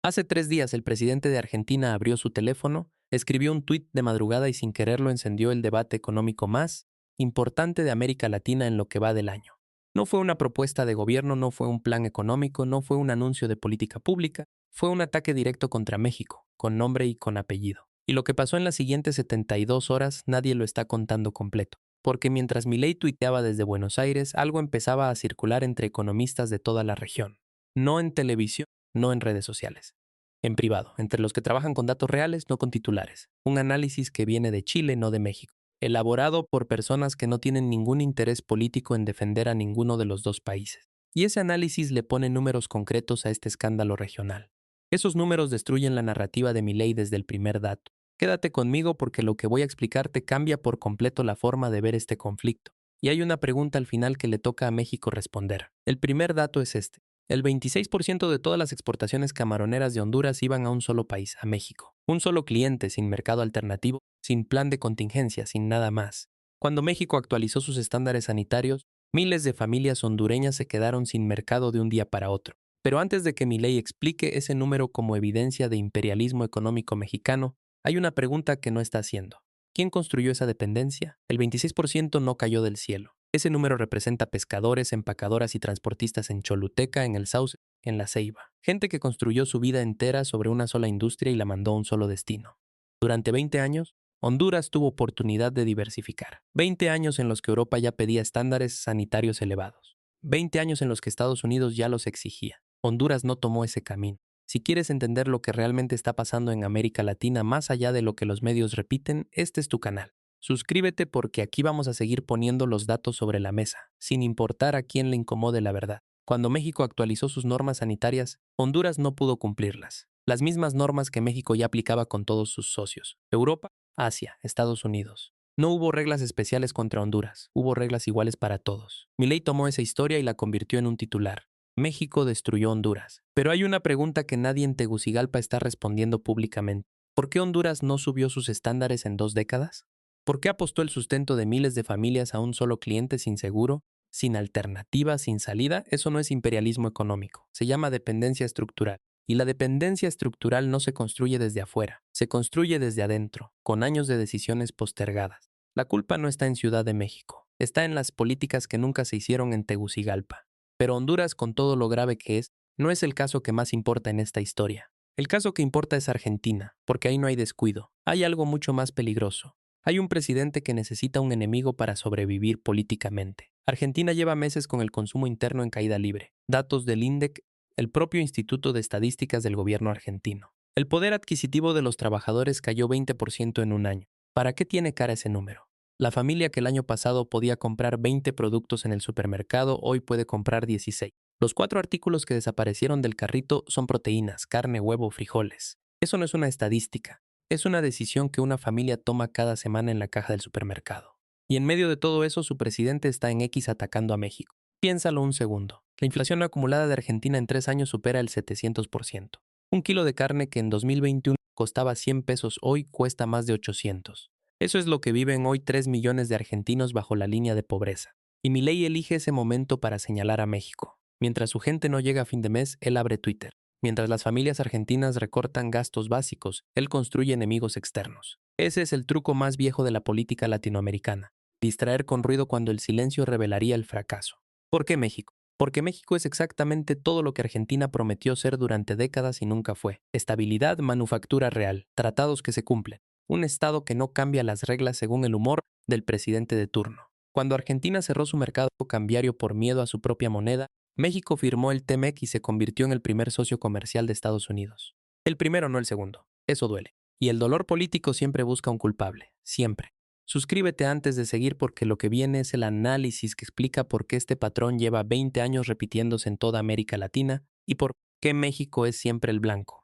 Hace 3 días el presidente de Argentina abrió su teléfono, escribió un tuit de madrugada y sin quererlo encendió el debate económico más importante de América Latina en lo que va del año. No fue una propuesta de gobierno, no fue un plan económico, no fue un anuncio de política pública, fue un ataque directo contra México, con nombre y con apellido. Y lo que pasó en las siguientes 72 horas nadie lo está contando completo. Porque mientras Milei tuiteaba desde Buenos Aires, algo empezaba a circular entre economistas de toda la región. No en televisión, no en redes sociales. En privado, entre los que trabajan con datos reales, no con titulares. Un análisis que viene de Chile, no de México. Elaborado por personas que no tienen ningún interés político en defender a ninguno de los dos países. Y ese análisis le pone números concretos a este escándalo regional. Esos números destruyen la narrativa de Milei desde el primer dato. Quédate conmigo porque lo que voy a explicarte cambia por completo la forma de ver este conflicto. Y hay una pregunta al final que le toca a México responder. El primer dato es este. El 26% de todas las exportaciones camaroneras de Honduras iban a un solo país, a México. Un solo cliente, sin mercado alternativo, sin plan de contingencia, sin nada más. Cuando México actualizó sus estándares sanitarios, miles de familias hondureñas se quedaron sin mercado de un día para otro. Pero antes de que Milei explique ese número como evidencia de imperialismo económico mexicano, hay una pregunta que no está haciendo. ¿Quién construyó esa dependencia? El 26% no cayó del cielo. Ese número representa pescadores, empacadoras y transportistas en Choluteca, en el Sauce, en La Ceiba. Gente que construyó su vida entera sobre una sola industria y la mandó a un solo destino. Durante 20 años, Honduras tuvo oportunidad de diversificar. 20 años en los que Europa ya pedía estándares sanitarios elevados. 20 años en los que Estados Unidos ya los exigía. Honduras no tomó ese camino. Si quieres entender lo que realmente está pasando en América Latina más allá de lo que los medios repiten, este es tu canal. Suscríbete porque aquí vamos a seguir poniendo los datos sobre la mesa, sin importar a quién le incomode la verdad. Cuando México actualizó sus normas sanitarias, Honduras no pudo cumplirlas. Las mismas normas que México ya aplicaba con todos sus socios. Europa, Asia, Estados Unidos. No hubo reglas especiales contra Honduras, hubo reglas iguales para todos. Milei tomó esa historia y la convirtió en un titular. México destruyó Honduras. Pero hay una pregunta que nadie en Tegucigalpa está respondiendo públicamente. ¿Por qué Honduras no subió sus estándares en 2 décadas? ¿Por qué apostó el sustento de miles de familias a un solo cliente sin seguro, sin alternativa, sin salida? Eso no es imperialismo económico. Se llama dependencia estructural. Y la dependencia estructural no se construye desde afuera, se construye desde adentro, con años de decisiones postergadas. La culpa no está en Ciudad de México, está en las políticas que nunca se hicieron en Tegucigalpa. Pero Honduras, con todo lo grave que es, no es el caso que más importa en esta historia. El caso que importa es Argentina, porque ahí no hay descuido. Hay algo mucho más peligroso. Hay un presidente que necesita un enemigo para sobrevivir políticamente. Argentina lleva meses con el consumo interno en caída libre. Datos del INDEC, el propio Instituto de Estadísticas del gobierno argentino. El poder adquisitivo de los trabajadores cayó 20% en un año. ¿Para qué tiene cara ese número? La familia que el año pasado podía comprar 20 productos en el supermercado hoy puede comprar 16. Los 4 artículos que desaparecieron del carrito son proteínas, carne, huevo, frijoles. Eso no es una estadística. Es una decisión que una familia toma cada semana en la caja del supermercado. Y en medio de todo eso, su presidente está en X atacando a México. Piénsalo un segundo. La inflación acumulada de Argentina en 3 años supera el 700%. Un kilo de carne que en 2021 costaba 100 pesos hoy cuesta más de 800. Eso es lo que viven hoy 3 millones de argentinos bajo la línea de pobreza. Y Milei elige ese momento para señalar a México. Mientras su gente no llega a fin de mes, él abre Twitter. Mientras las familias argentinas recortan gastos básicos, él construye enemigos externos. Ese es el truco más viejo de la política latinoamericana. Distraer con ruido cuando el silencio revelaría el fracaso. ¿Por qué México? Porque México es exactamente todo lo que Argentina prometió ser durante décadas y nunca fue. Estabilidad, manufactura real, tratados que se cumplen. Un Estado que no cambia las reglas según el humor del presidente de turno. Cuando Argentina cerró su mercado cambiario por miedo a su propia moneda, México firmó el TEMEC y se convirtió en el primer socio comercial de Estados Unidos. El primero, no el segundo. Eso duele. Y el dolor político siempre busca un culpable. Siempre. Suscríbete antes de seguir porque lo que viene es el análisis que explica por qué este patrón lleva 20 años repitiéndose en toda América Latina y por qué México es siempre el blanco.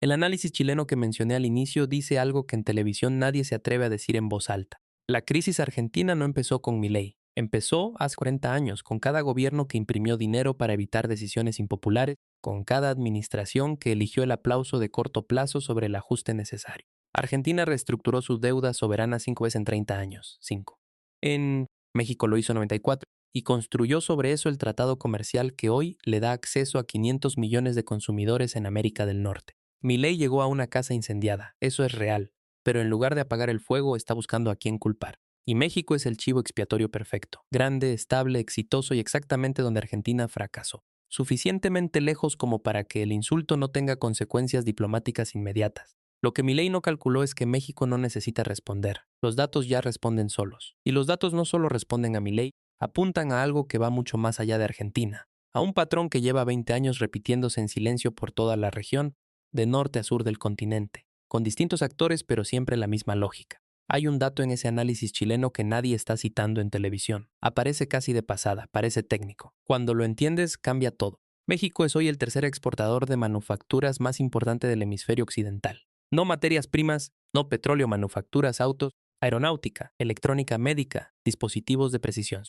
El análisis chileno que mencioné al inicio dice algo que en televisión nadie se atreve a decir en voz alta. La crisis argentina no empezó con Milei. Empezó hace 40 años, con cada gobierno que imprimió dinero para evitar decisiones impopulares, con cada administración que eligió el aplauso de corto plazo sobre el ajuste necesario. Argentina reestructuró su deuda soberana 5 veces en 30 años. 5. En México lo hizo 94 y construyó sobre eso el tratado comercial que hoy le da acceso a 500 millones de consumidores en América del Norte. Milei llegó a una casa incendiada, eso es real, pero en lugar de apagar el fuego está buscando a quién culpar. Y México es el chivo expiatorio perfecto, grande, estable, exitoso y exactamente donde Argentina fracasó. Suficientemente lejos como para que el insulto no tenga consecuencias diplomáticas inmediatas. Lo que Milei no calculó es que México no necesita responder. Los datos ya responden solos. Y los datos no solo responden a Milei, apuntan a algo que va mucho más allá de Argentina, a un patrón que lleva 20 años repitiéndose en silencio por toda la región, de norte a sur del continente, con distintos actores pero siempre la misma lógica. Hay un dato en ese análisis chileno que nadie está citando en televisión. Aparece casi de pasada, parece técnico. Cuando lo entiendes, cambia todo. México es hoy el tercer exportador de manufacturas más importante del hemisferio occidental. No materias primas, no petróleo, manufacturas, autos, aeronáutica, electrónica médica, dispositivos de precisión.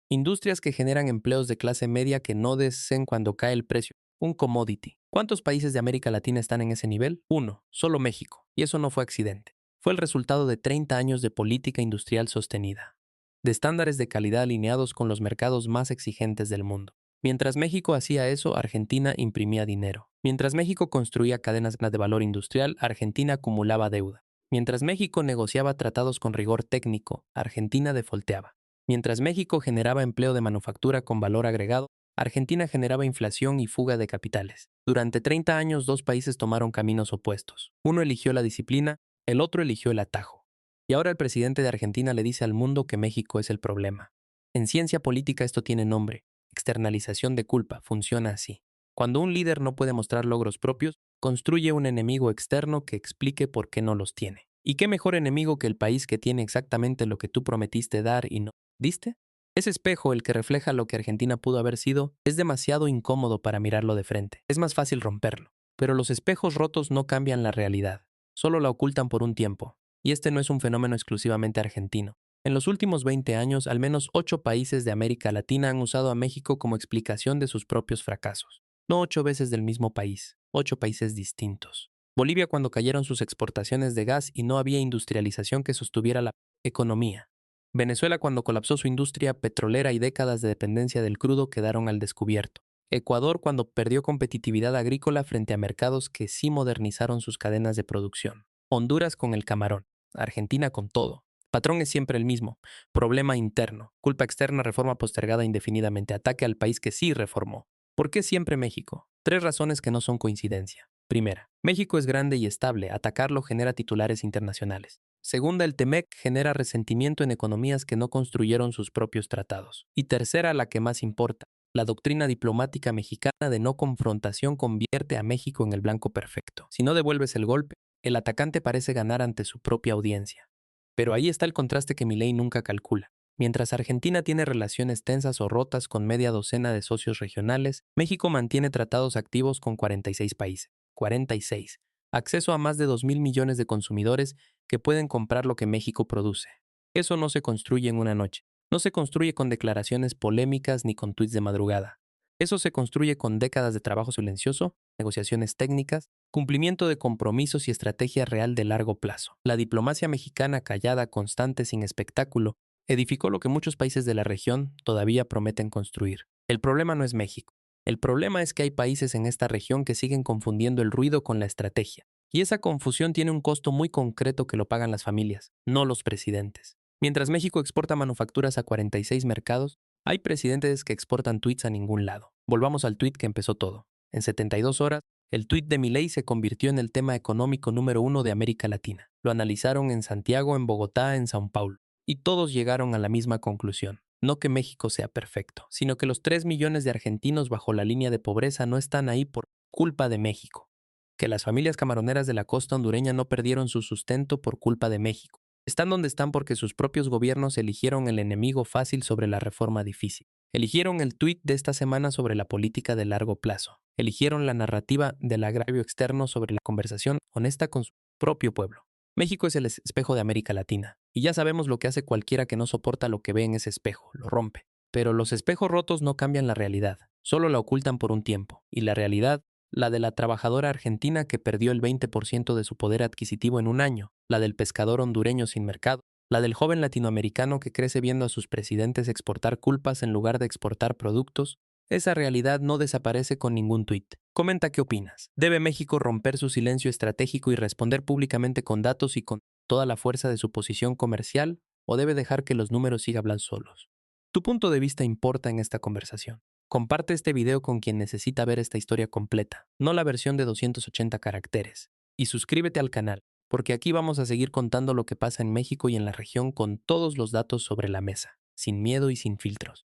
Industrias que generan empleos de clase media que no descen cuando cae el precio. Un commodity. ¿Cuántos países de América Latina están en ese nivel? Uno, solo México. Y eso no fue accidente. Fue el resultado de 30 años de política industrial sostenida, de estándares de calidad alineados con los mercados más exigentes del mundo. Mientras México hacía eso, Argentina imprimía dinero. Mientras México construía cadenas de valor industrial, Argentina acumulaba deuda. Mientras México negociaba tratados con rigor técnico, Argentina defolteaba. Mientras México generaba empleo de manufactura con valor agregado, Argentina generaba inflación y fuga de capitales. Durante 30 años, dos países tomaron caminos opuestos. Uno eligió la disciplina, el otro eligió el atajo. Y ahora el presidente de Argentina le dice al mundo que México es el problema. En ciencia política esto tiene nombre: externalización de culpa. Funciona así. Cuando un líder no puede mostrar logros propios, construye un enemigo externo que explique por qué no los tiene. ¿Y qué mejor enemigo que el país que tiene exactamente lo que tú prometiste dar y no diste? Ese espejo, el que refleja lo que Argentina pudo haber sido, es demasiado incómodo para mirarlo de frente. Es más fácil romperlo. Pero los espejos rotos no cambian la realidad. Solo la ocultan por un tiempo. Y este no es un fenómeno exclusivamente argentino. En los últimos 20 años, al menos 8 países de América Latina han usado a México como explicación de sus propios fracasos. No 8 veces del mismo país, 8 países distintos. Bolivia cuando cayeron sus exportaciones de gas y no había industrialización que sostuviera la economía. Venezuela cuando colapsó su industria petrolera y décadas de dependencia del crudo quedaron al descubierto. Ecuador cuando perdió competitividad agrícola frente a mercados que sí modernizaron sus cadenas de producción. Honduras con el camarón. Argentina con todo. Patrón es siempre el mismo. Problema interno. Culpa externa, reforma postergada indefinidamente. Ataque al país que sí reformó. ¿Por qué siempre México? 3 razones que no son coincidencia. Primera, México es grande y estable. Atacarlo genera titulares internacionales. Segunda, el TEMEC genera resentimiento en economías que no construyeron sus propios tratados. Y tercera, la que más importa. La doctrina diplomática mexicana de no confrontación convierte a México en el blanco perfecto. Si no devuelves el golpe, el atacante parece ganar ante su propia audiencia. Pero ahí está el contraste que Milei nunca calcula. Mientras Argentina tiene relaciones tensas o rotas con media docena de socios regionales, México mantiene tratados activos con 46 países. 46. Acceso a más de 2.000 millones de consumidores que pueden comprar lo que México produce. Eso no se construye en una noche. No se construye con declaraciones polémicas ni con tuits de madrugada. Eso se construye con décadas de trabajo silencioso, negociaciones técnicas, cumplimiento de compromisos y estrategia real de largo plazo. La diplomacia mexicana callada, constante, sin espectáculo, edificó lo que muchos países de la región todavía prometen construir. El problema no es México. El problema es que hay países en esta región que siguen confundiendo el ruido con la estrategia. Y esa confusión tiene un costo muy concreto que lo pagan las familias, no los presidentes. Mientras México exporta manufacturas a 46 mercados, hay presidentes que exportan tweets a ningún lado. Volvamos al tweet que empezó todo. En 72 horas, el tweet de Milei se convirtió en el tema económico número 1 de América Latina. Lo analizaron en Santiago, en Bogotá, en São Paulo. Y todos llegaron a la misma conclusión. No que México sea perfecto, sino que los 3 millones de argentinos bajo la línea de pobreza no están ahí por culpa de México. Que las familias camaroneras de la costa hondureña no perdieron su sustento por culpa de México. Están donde están porque sus propios gobiernos eligieron el enemigo fácil sobre la reforma difícil. Eligieron el tuit de esta semana sobre la política de largo plazo. Eligieron la narrativa del agravio externo sobre la conversación honesta con su propio pueblo. México es el espejo de América Latina, y ya sabemos lo que hace cualquiera que no soporta lo que ve en ese espejo, lo rompe. Pero los espejos rotos no cambian la realidad, solo la ocultan por un tiempo, y la realidad, la de la trabajadora argentina que perdió el 20% de su poder adquisitivo en un año, la del pescador hondureño sin mercado, la del joven latinoamericano que crece viendo a sus presidentes exportar culpas en lugar de exportar productos, Esa realidad no desaparece con ningún tuit. Comenta qué opinas. ¿Debe México romper su silencio estratégico y responder públicamente con datos y con toda la fuerza de su posición comercial? ¿O debe dejar que los números sigan hablando solos? Tu punto de vista importa en esta conversación. Comparte este video con quien necesita ver esta historia completa, no la versión de 280 caracteres. Y suscríbete al canal, porque aquí vamos a seguir contando lo que pasa en México y en la región con todos los datos sobre la mesa, sin miedo y sin filtros.